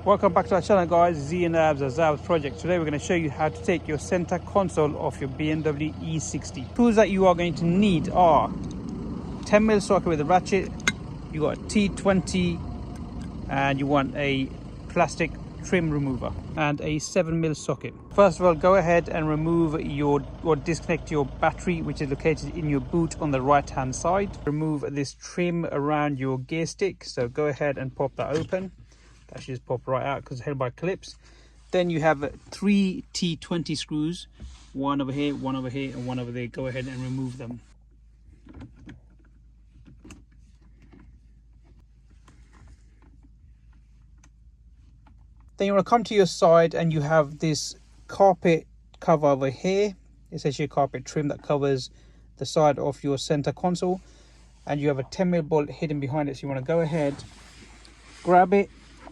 Welcome back to our channel, guys. Z and Abs, a Zab's project. Today we're going to show you how to take your center console off your BMW E60. Tools that you are going to need are 10mm socket with a ratchet, you got a T20, and you want a plastic trim remover and a 7mm socket. First of all, go ahead and remove or disconnect your battery, which is located in your boot on the right hand side. Remove this trim around your gear stick, so go ahead and pop that open. That should just pop right out because it's held by clips. Then you have 3 T20 screws, one over here, one over here, and one over there. Go ahead and remove them. Then you want to come to your side and you have this carpet cover over here. It's actually a carpet trim that covers the side of your center console, and you have a 10mm bolt hidden behind it. So you want to go ahead, grab it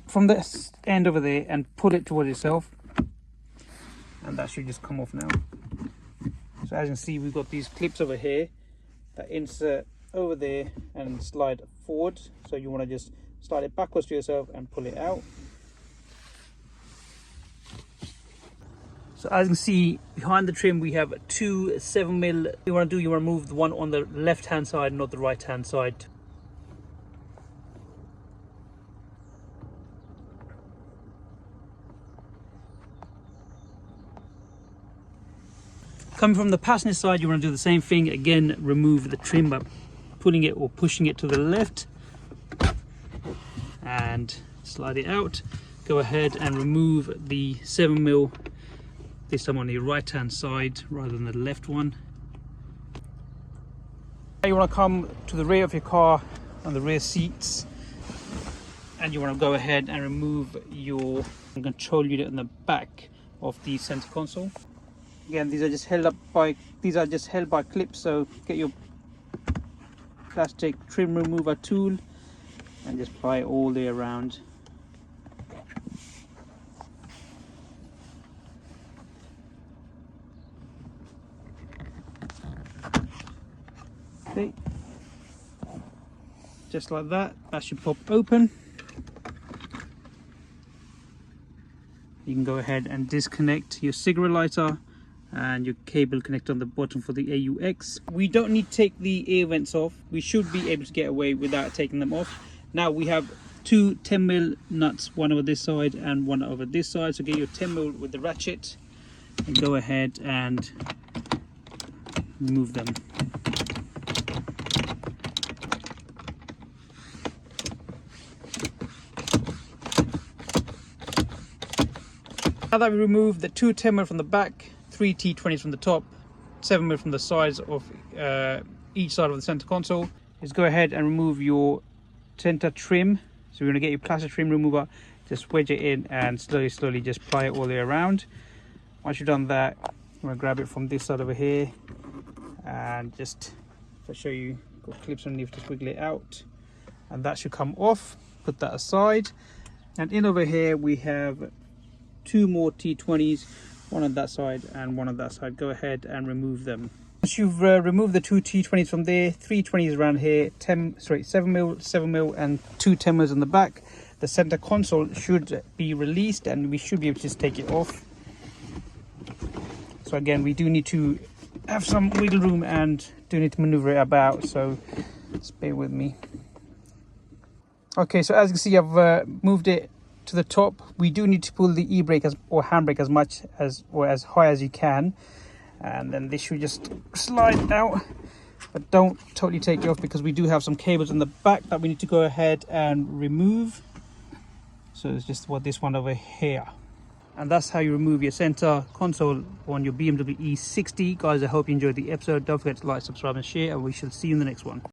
from this end over there and pull it towards yourself, and that should just come off now. So as you can see, we've got these clips over here that insert over there and slide forward. So you want to just slide it backwards to yourself and pull it out. So as you can see, behind the trim we have 2 7mm. You want to remove the one on the left hand side, not the right hand side. Coming from the passenger side, you want to do the same thing. Again, remove the trim by pulling it or pushing it to the left and slide it out. Go ahead and remove the 7mm, this time on the right hand side rather than the left one. Now you want to come to the rear of your car on the rear seats, and you want to go ahead and remove your control unit in the back of the center console. Again, these are just held by clips, so get your plastic trim remover tool and just apply it all the way around. Okay, just like that. That should pop open. You can go ahead and disconnect your cigarette lighter and your cable connector on the bottom for the AUX. We don't need to take the air vents off. We should be able to get away without taking them off. Now we have 2 10mm nuts, one over this side and one over this side. So get your 10mm with the ratchet and go ahead and remove them. Now that we remove the 2 10mm from the back, 3 T20s from the top, 7mm from the sides of each side of the center console, is go ahead and remove your center trim. So we're going to get your plastic trim remover, just wedge it in and slowly just ply it all the way around. Once you've done that, I'm going to grab it from this side over here and just, if I show you, got clips underneath, just wiggle it out and that should come off. Put that aside, and in over here we have 2 more T20s, one on that side and one on that side. Go ahead and remove them. Once you've removed the 2 T20s from there, 3 20s around here, 7mm and 2 10mm on the back, the center console should be released and we should be able to just take it off. So again, we do need to have some wiggle room and do need to maneuver it about, so just bear with me. Okay, so as you can see, I've moved it to the top. We do need to pull the e-brake or handbrake as much as or as high as you can, and then this should just slide out, but don't totally take it off because we do have some cables in the back that we need to go ahead and remove. So it's just this one over here, and that's how you remove your center console on your BMW E60. Guys, I hope you enjoyed the episode. Don't forget to like, subscribe and share, and we shall see you in the next one.